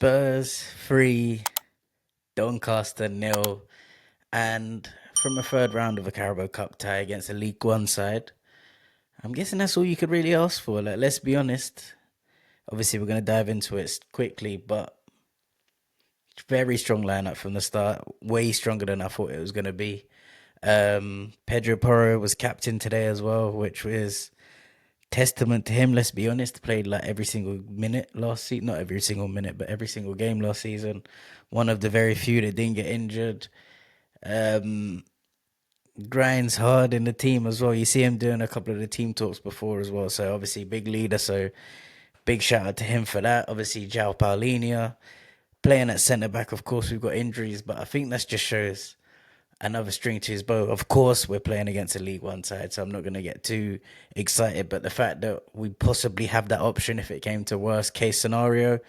Spurs 3, Doncaster nil, and from a third round of a Carabao Cup tie against a League One side. I'm guessing that's all you could really ask for. Like, let's be honest. Obviously, we're going to dive into it quickly, but very strong lineup from the start. Way stronger than I thought it was going to be. Pedro Porro was captain today as well, which was testament to him. Let's be honest, played like every single minute last season. Not every single minute, but every single game last season. One of the very few that didn't get injured. Um, Grinds hard in the team as well. You see him doing a couple of the team talks before as well. So obviously big leader. So big shout out to him for that. Obviously João Palhinha playing at centre back. Of course we've got injuries, but I think that just shows another string to his bow. Of course, we're playing against a League One side, so I'm not going to get too excited. But the fact that we possibly have that option if it came to worst case scenario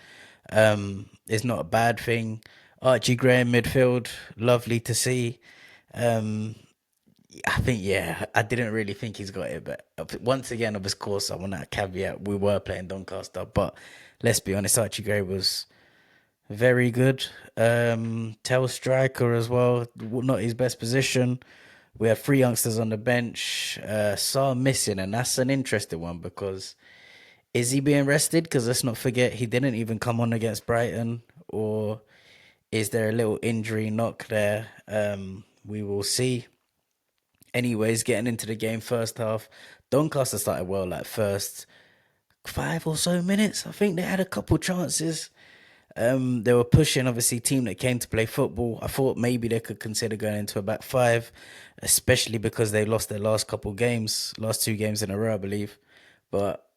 is not a bad thing. Archie Gray midfield, lovely to see. Um, I think, yeah, I didn't really think he's got it. But once again, of course, I want that caveat. We were playing Doncaster, but let's be honest, Archie Gray was very good. Tel striker as well. Not his best position. We have three youngsters on the bench. Saar missing, and that's an interesting one because is he being rested? Because let's not forget he didn't even come on against Brighton. Or is there a little injury knock there? We will see. Anyways, getting into the game first half, Doncaster started well. Like first 5 or so minutes, I think they had a couple chances. They were pushing, obviously, team that came to play football. I thought maybe they could consider going into a back five, especially because they lost their last couple games, last two games in a row, I believe. But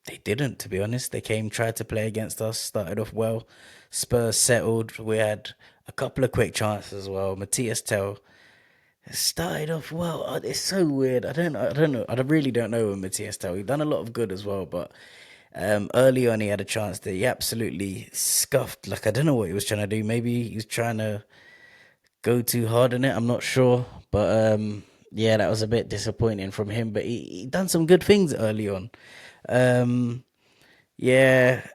they didn't, to be honest. They came, tried to play against us, started off well. Spurs settled. We had a couple of quick chances as well. Mathys Tel started off well. It's so weird. I don't know. I really don't know with Matthias Tel. He done a lot of good as well, but early on he had a chance that he absolutely scuffed. Like I don't know what he was trying to do. Maybe he was trying to go too hard on it. I'm not sure, but yeah, that was a bit disappointing from him. But he done some good things early on. Um, yeah,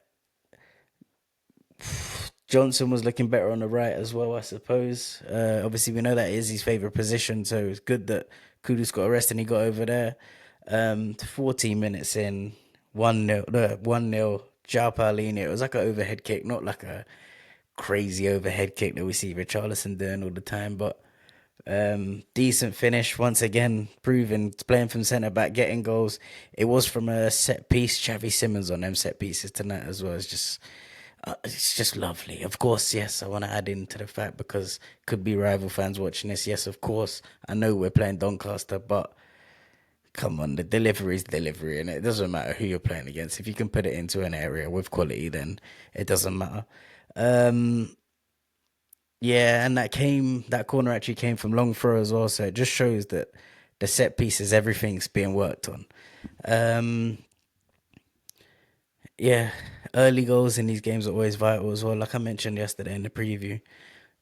Johnson was looking better on the right as well, I suppose. Obviously, we know that is his favourite position, so it's good that Kudus got arrested and he got over there. 14 minutes in, 1-0, 1-0, João Palhinha. It was like an overhead kick, not like a crazy overhead kick that we see Richarlison doing all the time, but decent finish. Once again, proving playing from centre back, getting goals. It was from a set piece. Xavi Simmons on them set pieces tonight as well. It's just lovely. Of course, yes, I want to add into the fact because could be rival fans watching this. Yes, of course, I know we're playing Doncaster, but come on, the delivery is delivery, and it doesn't matter who you're playing against. If you can put it into an area with quality, then it doesn't matter. Um, yeah, and that corner actually came from long throw as well, so it just shows that the set pieces, everything's being worked on. Um, yeah, early goals in these games are always vital as well. Like I mentioned yesterday in the preview,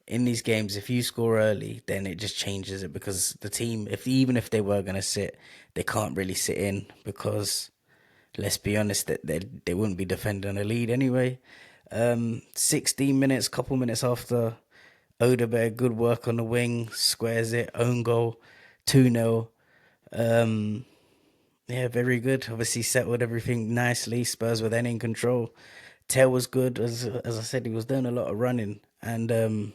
in these games, if you score early, then it just changes it because the team, if even if they were gonna sit, they can't really sit in because let's be honest, that they wouldn't be defending a lead anyway. 16 minutes, couple minutes after, Odeberg, good work on the wing, squares it, own goal, 2-0. Um, yeah, very good. Obviously settled everything nicely. Spurs were then in control. Tel was good, as I said, he was doing a lot of running and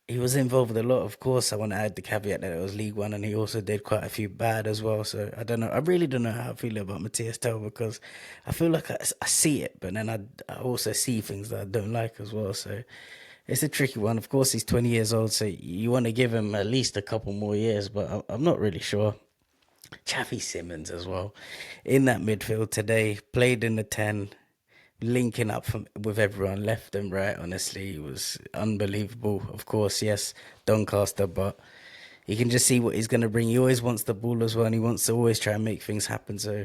he was involved with a lot. Of course, I want to add the caveat that it was League One, and he also did quite a few bad as well. So I don't know. I really don't know how I feel about Matthias Tel because I feel like I see it, but then I also see things that I don't like as well. So it's a tricky one. Of course, he's 20 years old, so you want to give him at least a couple more years, but I'm not really sure. Chaffee Simmons as well in that midfield today, played in the 10, linking up with everyone left and right. Honestly, it was unbelievable. Of course, yes, Doncaster, but you can just see what he's going to bring. He always wants the ball as well, and he wants to always try and make things happen. So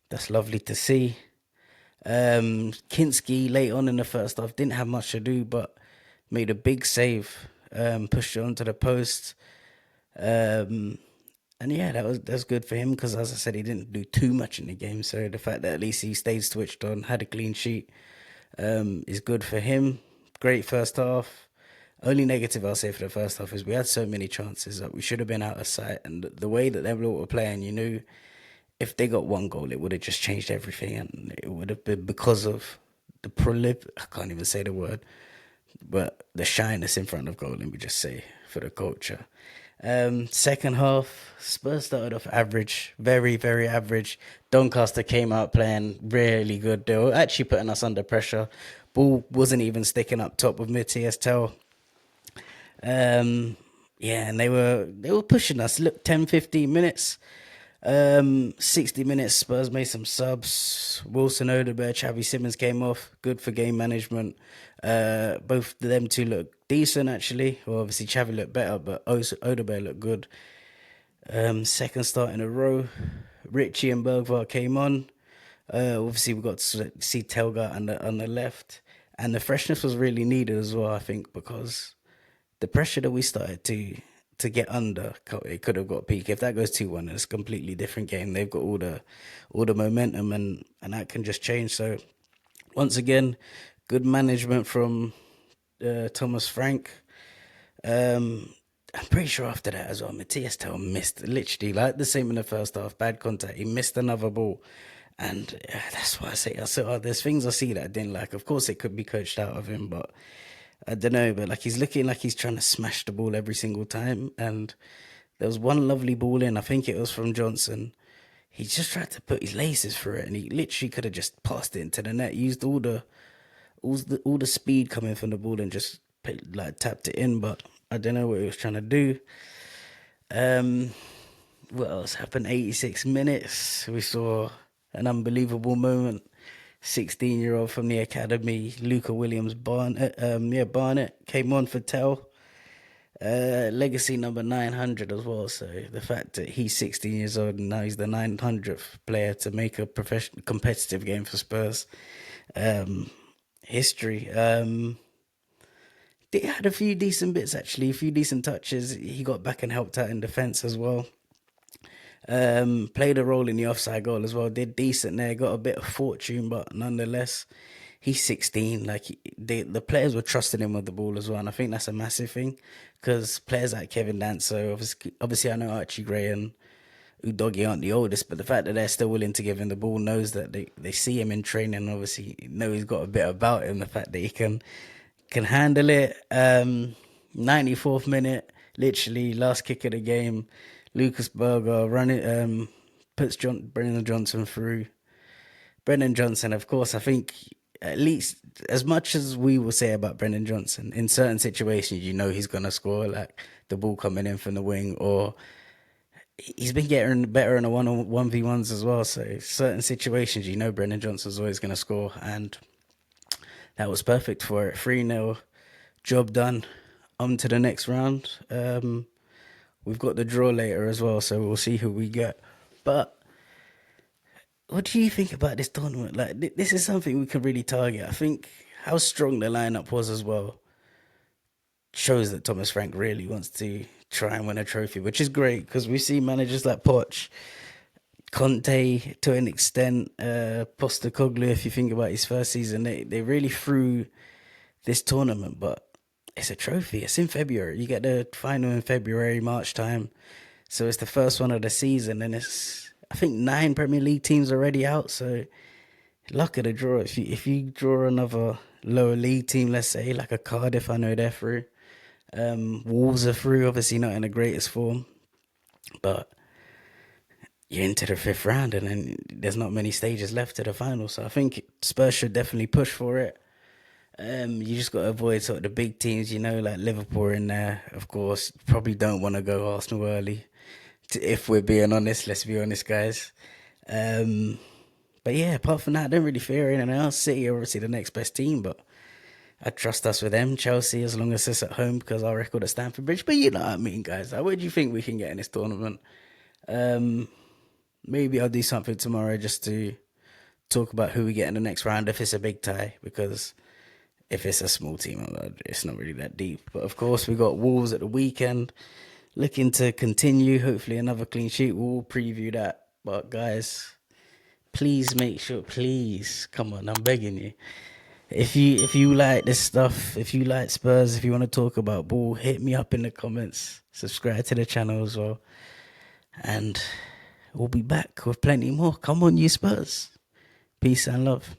that's lovely to see. Kinski late on in the first half didn't have much to do, but made a big save, pushed it onto the post. Um, and yeah, that's good for him because, as I said, he didn't do too much in the game. So the fact that at least he stayed switched on, had a clean sheet, is good for him. Great first half. Only negative I'll say for the first half is we had so many chances that we should have been out of sight. And the way that they were playing, you knew if they got one goal, it would have just changed everything. And it would have been because of the I can't even say the word, but the shyness in front of goal, let me just say, for the culture. Second half, Spurs started off average, very, very average. Doncaster came out playing really good. They were actually putting us under pressure. Ball wasn't even sticking up top with Mathys Tel. Yeah, and they were pushing us. Look, 10, 15 minutes. 60 minutes, Spurs made some subs. Wilson Odegaard, Xavi Simmons came off. Good for game management. Both of them two look decent, actually. Well, obviously, Xavi looked better, but Odegaard looked good. Second start in a row. Richie and Bergvall came on. Obviously, we got to see Telga on the left. And the freshness was really needed as well, I think, because the pressure that we started to get under, it could have got peak. If that goes 2-1, it's a completely different game. They've got all the momentum, and that can just change. So once again, good management from Thomas Frank. I'm pretty sure after that as well, Mathys Tel missed, literally like the same in the first half, bad contact. He missed another ball. And that's why I say, there's things I see that I didn't like. Of course, it could be coached out of him, but I don't know. But like, he's looking like he's trying to smash the ball every single time. And there was one lovely ball in, I think it was from Johnson. He just tried to put his laces through it, and he literally could have just passed it into the net. He used all the speed coming from the ball and just like tapped it in. But I don't know what he was trying to do. What else happened? 86 minutes. We saw an unbelievable moment. 16-year-old from the academy, Luca Williams, Barnett came on for Tel. Legacy number 900 as well. So the fact that he's 16 years old and now he's the 900th player to make a professional competitive game for Spurs. History. They had a few decent bits actually, a few decent touches. He got back and helped out in defence as well. Played a role in the offside goal as well. Did decent there. Got a bit of fortune, but nonetheless, he's 16. Like the players were trusting him with the ball as well, and I think that's a massive thing because players like Kevin Danso, obviously, I know Archie Gray and Udogie aren't the oldest, but the fact that they're still willing to give him the ball knows that they see him in training. And obviously, know he's got a bit about him. The fact that he can handle it. 94th minute, literally last kick of the game. Lucas Berger puts Brennan Johnson through. Brennan Johnson, of course, I think at least as much as we will say about Brennan Johnson, in certain situations, you know he's going to score, like the ball coming in from the wing, or he's been getting better in the 1v1s as well. So certain situations, you know Brennan Johnson's always going to score, and that was perfect for it. 3-0, job done. On to the next round. We've got the draw later as well, so we'll see who we get. But what do you think about this tournament? Like, this is something we can really target. I think how strong the lineup was as well shows that Thomas Frank really wants to try and win a trophy, which is great because we see managers like Poch, Conte to an extent, Postecoglou, if you think about his first season, they really threw this tournament, but it's a trophy. It's in February. You get the final in February, March time. So it's the first one of the season, and it's, I think, 9 Premier League teams already out. So luck of the draw. If you draw another lower league team, let's say like a Cardiff, I know they're through. Wolves are through, obviously not in the greatest form, but you're into the 5th round, and then there's not many stages left to the final. So I think Spurs should definitely push for it. You just got to avoid sort of the big teams, you know, like Liverpool in there. Of course, probably don't want to go Arsenal early. If we're being honest, let's be honest, guys. But yeah, apart from that, I don't really fear anything else. City are obviously the next best team, but I trust us with them. Chelsea, as long as it's at home, because our record at Stamford Bridge. But you know what I mean, guys. Where do you think we can get in this tournament? Maybe I'll do something tomorrow just to talk about who we get in the next round if it's a big tie, because if it's a small team, it's not really that deep. But of course, we got Wolves at the weekend, looking to continue. Hopefully, another clean sheet. We'll preview that. But guys, please make sure, please, come on, I'm begging you. If you like this stuff, if you like Spurs, if you want to talk about ball, hit me up in the comments. Subscribe to the channel as well, and we'll be back with plenty more. Come on, you Spurs. Peace and love.